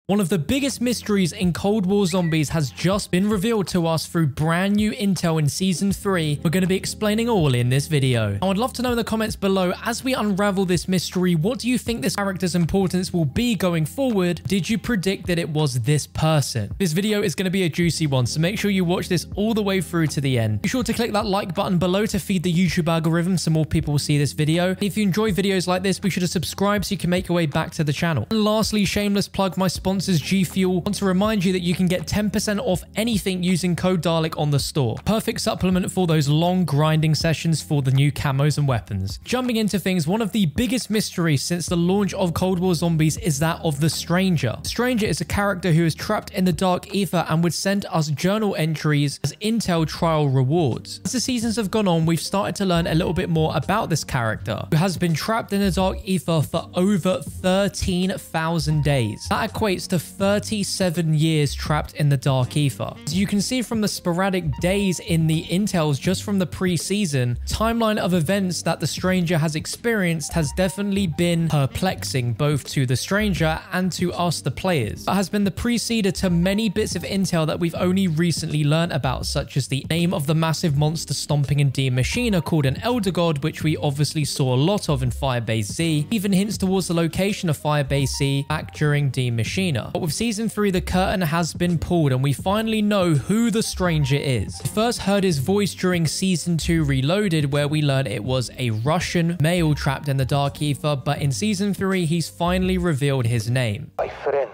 One of the biggest mysteries in Cold War Zombies has just been revealed to us through brand new intel in Season 3. We're going to be explaining all in this video. I would love to know in the comments below, as we unravel this mystery, what do you think this character's importance will be going forward? Did you predict that it was this person? This video is going to be a juicy one, so make sure you watch this all the way through to the end. Be sure to click that like button below to feed the YouTube algorithm so more people will see this video. If you enjoy videos like this, be sure to subscribe so you can make your way back to the channel. And lastly, shameless plug, my sponsors G Fuel. I want to remind you that you can get 10% off anything using code Dalek on the store. Perfect supplement for those long grinding sessions for the new camos and weapons. Jumping into things, one of the biggest mysteries since the launch of Cold War Zombies is that of the Stranger. Stranger is a character who is trapped in the Dark Aether and would send us journal entries as intel trial rewards. As the seasons have gone on, we've started to learn a little bit more about this character, who has been trapped in the Dark Aether for over 13,000 days. That equates to 37 years trapped in the Dark Aether. As you can see from the sporadic days in the intels just from the pre-season, timeline of events that the Stranger has experienced has definitely been perplexing both to the Stranger and to us the players. That has been the preceder to many bits of intel that we've only recently learned about, such as the name of the massive monster stomping in D Machina called an Elder God, which we obviously saw a lot of in Firebase Z, even hints towards the location of Firebase Z back during D Machina. But with Season 3, the curtain has been pulled and we finally know who the Stranger is. We first heard his voice during Season 2 Reloaded, where we learned it was a Russian male trapped in the Dark Aether, but in Season 3, he's finally revealed his name. My friend,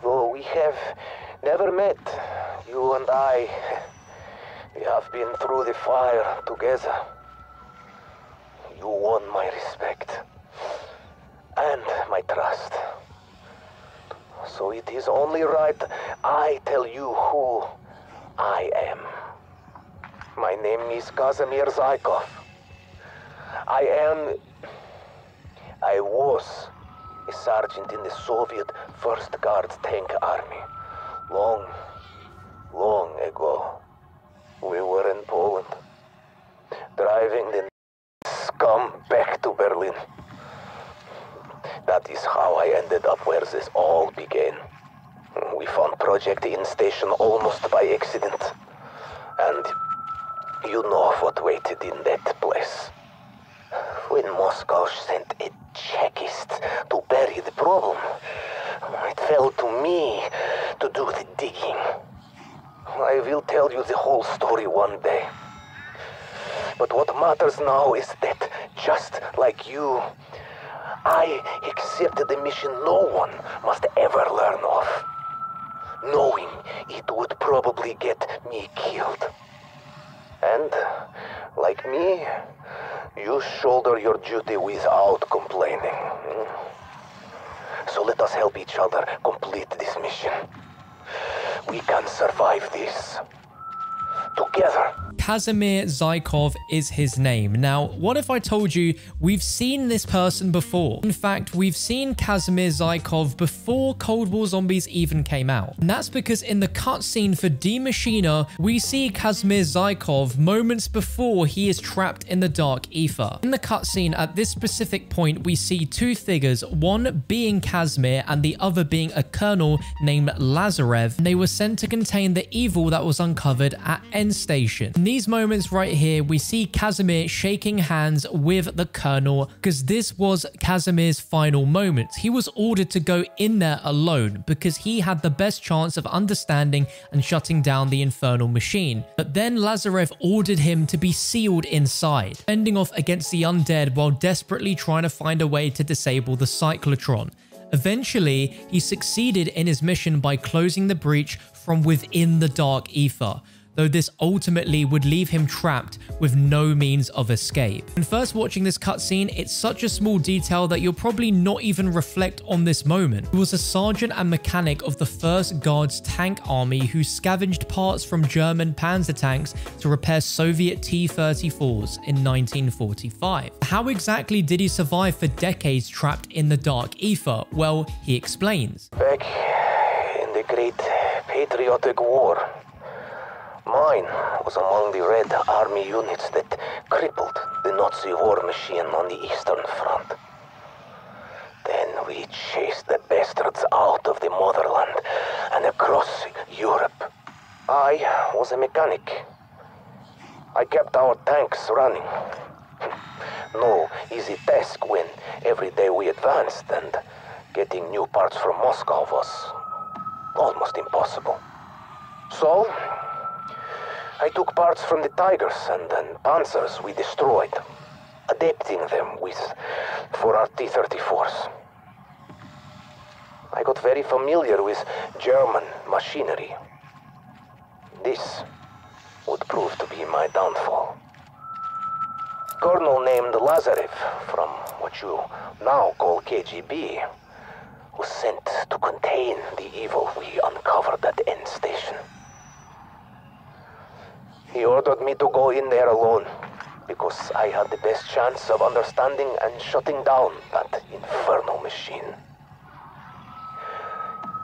though we have never met, you and I, we have been through the fire together. You won my respect and my trust. So it is only right I tell you who I am. My name is Kazamirs Story. I was a sergeant in the Soviet First Guard Tank Army. Long ago. We were in Poland, driving the scum back to Berlin. That is how I ended up where this all began. We found Project In Station almost by accident. And you know what waited in that place. When Moscow sent a Chekist to bury the problem, it fell to me to do the digging. I will tell you the whole story one day. But what matters now is that, just like you, I accepted a mission no one must ever learn of, knowing it would probably get me killed. And, like me, you shoulder your duty without complaining. So let us help each other complete this mission. We can survive this together. Kazamir Story is his name. Now, what if I told you we've seen this person before? In fact, we've seen Kazamir Story before Cold War Zombies even came out. And that's because in the cutscene for D Machina, we see Kazamir Story moments before he is trapped in the Dark Aether. In the cutscene, at this specific point, we see two figures, one being Kazamir and the other being a colonel named Lazarev. And they were sent to contain the evil that was uncovered at End Station. In these moments right here, we see Kazamir shaking hands with the colonel because this was Kazamir's final moment. He was ordered to go in there alone because he had the best chance of understanding and shutting down the infernal machine. But then Lazarev ordered him to be sealed inside, fending off against the undead while desperately trying to find a way to disable the cyclotron. Eventually, he succeeded in his mission by closing the breach from within the Dark Aether, though this ultimately would leave him trapped with no means of escape. When first watching this cutscene, it's such a small detail that you'll probably not even reflect on this moment. He was a sergeant and mechanic of the 1st Guards tank army who scavenged parts from German panzer tanks to repair Soviet T-34s in 1945. How exactly did he survive for decades trapped in the Dark Aether? Well, he explains. Back in the Great Patriotic War, mine was among the Red Army units that crippled the Nazi war machine on the Eastern Front. Then we chased the was a mechanic. I kept our tanks running. No easy task when every day we advanced, and getting new parts from Moscow was almost impossible. So, I took parts from the Tigers and Panzers we destroyed, adapting them for our T-34s. I got very familiar with German machinery. This would prove to be my downfall. Colonel named Lazarev, from what you now call KGB, was sent to contain the evil we uncovered at N Station. He ordered me to go in there alone, because I had the best chance of understanding and shutting down that infernal machine.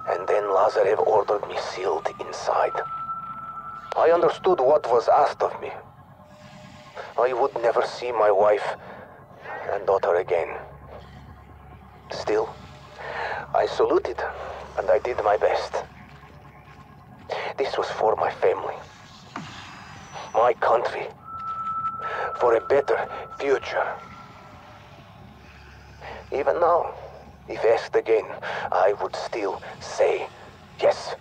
And then Lazarev ordered me sealed inside. I understood what was asked of me. I would never see my wife and daughter again. Still, I saluted, and I did my best. This was for my family, my country, for a better future. Even now, if asked again, I would still say yes.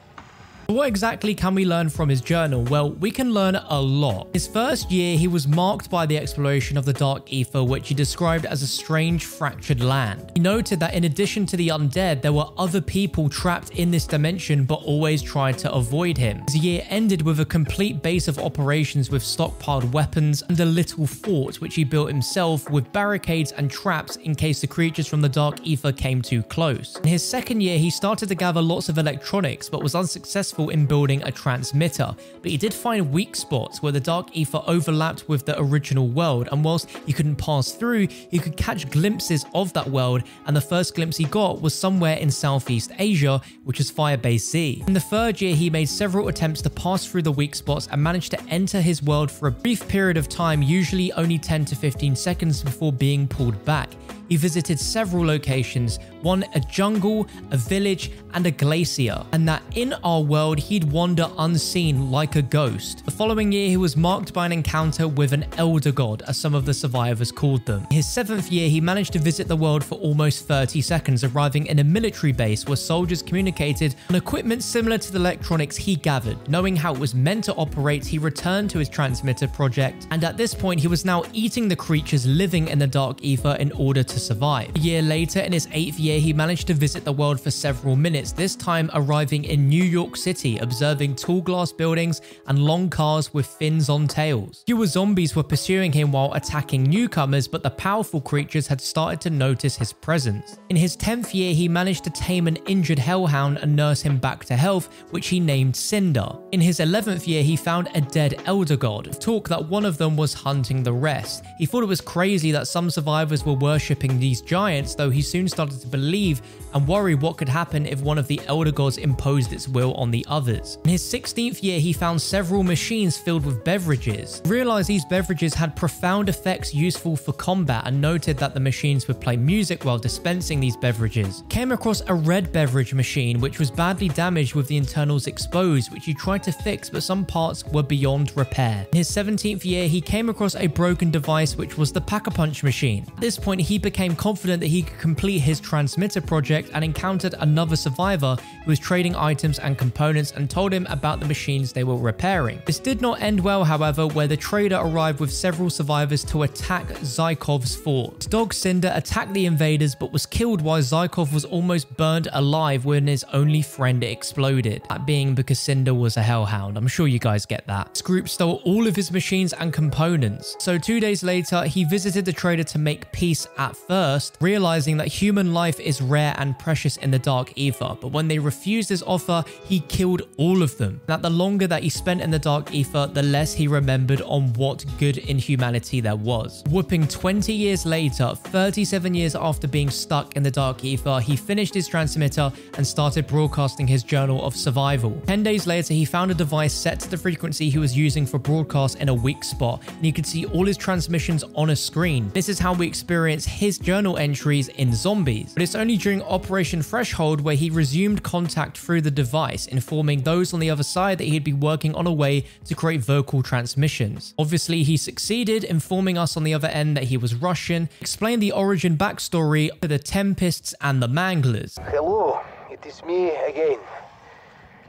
What exactly can we learn from his journal? Well, we can learn a lot. His first year, he was marked by the exploration of the Dark Aether, which he described as a strange fractured land. He noted that in addition to the undead, there were other people trapped in this dimension but always tried to avoid him. His year ended with a complete base of operations with stockpiled weapons and a little fort which he built himself with barricades and traps in case the creatures from the Dark Aether came too close. In his second year, he started to gather lots of electronics but was unsuccessful in building a transmitter, but he did find weak spots where the Dark Aether overlapped with the original world, and whilst he couldn't pass through, he could catch glimpses of that world, and the first glimpse he got was somewhere in Southeast Asia, which is Firebase Z. In the third year, he made several attempts to pass through the weak spots and managed to enter his world for a brief period of time, usually only 10 to 15 seconds before being pulled back. He visited several locations, one a jungle, a village, and a glacier, and that in our world he'd wander unseen like a ghost. The following year, he was marked by an encounter with an elder god, as some of the survivors called them. In his 7th year, he managed to visit the world for almost 30 seconds, arriving in a military base where soldiers communicated on equipment similar to the electronics he gathered. Knowing how it was meant to operate, he returned to his transmitter project, and at this point, he was now eating the creatures living in the Dark Aether in order to survive. A year later, in his 8th year, he managed to visit the world for several minutes, this time arriving in New York City, observing tall glass buildings and long cars with fins on tails. Fewer zombies were pursuing him while attacking newcomers, but the powerful creatures had started to notice his presence. In his 10th year, he managed to tame an injured hellhound and nurse him back to health, which he named Cinder. In his 11th year, he found a dead elder god, talk that one of them was hunting the rest. He thought it was crazy that some survivors were worshipping these giants, though he soon started to believe and worry what could happen if one of the elder gods imposed its will on the others. In his 16th year, he found several machines filled with beverages. He realized these beverages had profound effects useful for combat and noted that the machines would play music while dispensing these beverages. Came across a red beverage machine which was badly damaged with the internals exposed, which he tried to fix, but some parts were beyond repair. In his 17th year, he came across a broken device which was the Pack-a-Punch machine. At this point, he became confident that he could complete his transmitter project and encountered another survivor who was trading items and components and told him about the machines they were repairing. This did not end well, however, where the trader arrived with several survivors to attack Zykov's fort. His dog Cinder attacked the invaders but was killed while Zykov was almost burned alive when his only friend exploded. That being because Cinder was a hellhound. I'm sure you guys get that. This group stole all of his machines and components. So 2 days later, he visited the trader to make peace at first, realizing that human life is rare and precious in the Dark Aether, but when they refused his offer, he killed all of them. That the longer that he spent in the Dark Aether, the less he remembered on what good in humanity there was. Whooping 20 years later, 37 years after being stuck in the Dark Aether, he finished his transmitter and started broadcasting his journal of survival. 10 days later, he found a device set to the frequency he was using for broadcast in a weak spot, and he could see all his transmissions on a screen. This is how we experience his these journal entries in Zombies, but it's only during Operation Threshold where he resumed contact through the device, informing those on the other side that he'd be working on a way to create vocal transmissions. Obviously, he succeeded, informing us on the other end that he was Russian, explained the origin backstory to the Tempests and the Manglers. Hello, it is me again,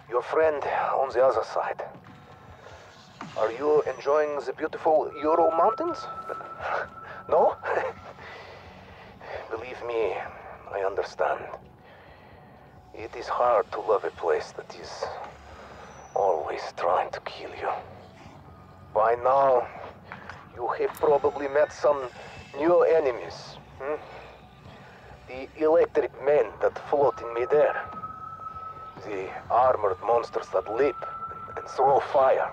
your friend on the other side. Are you enjoying the beautiful Ural Mountains? No? Believe me, I understand. It is hard to love a place that is always trying to kill you. By now, you have probably met some new enemies. The electric men that float in midair. The armored monsters that leap and throw fire.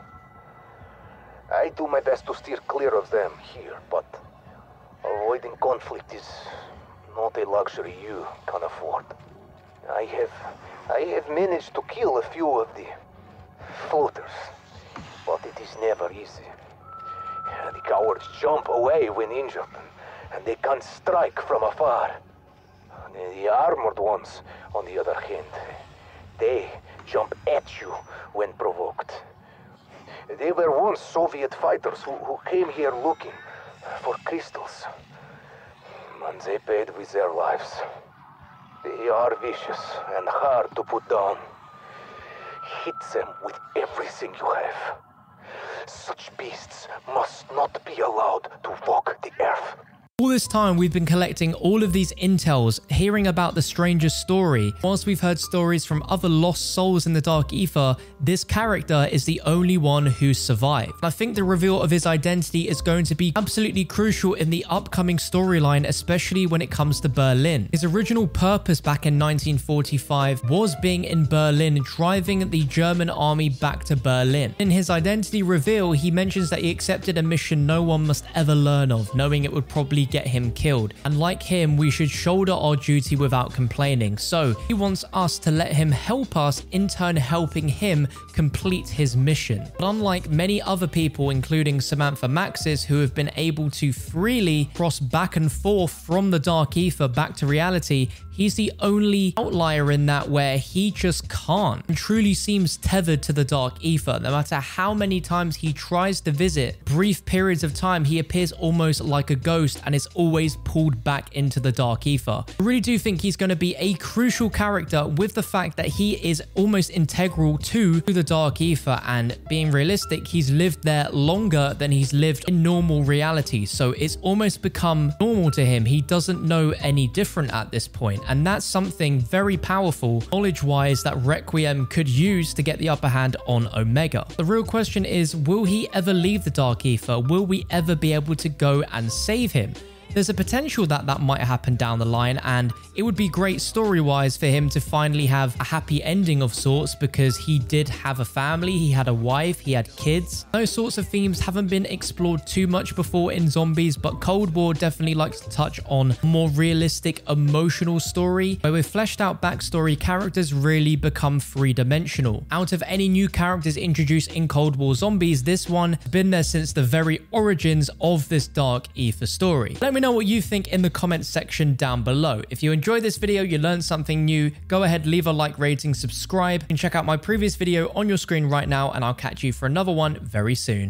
I do my best to steer clear of them here, but avoiding conflict is not a luxury you can afford. I have managed to kill a few of the floaters, but it is never easy. The cowards jump away when injured, and they can't strike from afar. The armored ones, on the other hand, they jump at you when provoked. They were once Soviet fighters who came here looking for crystals. And they paid with their lives. They are vicious and hard to put down. Hit them with everything you have. Such beasts must not be allowed to walk the earth. All this time, we've been collecting all of these intels, hearing about the stranger's story. Whilst we've heard stories from other lost souls in the Dark Aether, this character is the only one who survived. I think the reveal of his identity is going to be absolutely crucial in the upcoming storyline, especially when it comes to Berlin. His original purpose back in 1945 was being in Berlin, driving the German army back to Berlin. In his identity reveal, he mentions that he accepted a mission no one must ever learn of, knowing it would probably get him killed. And like him, we should shoulder our duty without complaining. So he wants us to let him help us, in turn helping him complete his mission. But unlike many other people, including Samantha Maxis, who have been able to freely cross back and forth from the Dark Aether back to reality, he's the only outlier in that where he just can't, and truly seems tethered to the Dark Aether. No matter how many times he tries to visit, brief periods of time, he appears almost like a ghost and is always pulled back into the Dark Aether. I really do think he's going to be a crucial character, with the fact that he is almost integral to the Dark Aether, and being realistic, he's lived there longer than he's lived in normal reality, so it's almost become normal to him. He doesn't know any different at this point. And that's something very powerful, knowledge-wise, that Requiem could use to get the upper hand on Omega. The real question is, will he ever leave the Dark Aether? Will we ever be able to go and save him? There's a potential that that might happen down the line, and it would be great story-wise for him to finally have a happy ending of sorts, because he did have a family, he had a wife, he had kids. Those sorts of themes haven't been explored too much before in Zombies, but Cold War definitely likes to touch on a more realistic, emotional story, where with fleshed out backstory, characters really become three-dimensional. Out of any new characters introduced in Cold War Zombies, this one has been there since the very origins of this Dark Aether story. Let me know what you think in the comments section down below. If you enjoyed this video, you learned something new, go ahead, leave a like, rating, subscribe, and check out my previous video on your screen right now, and I'll catch you for another one very soon.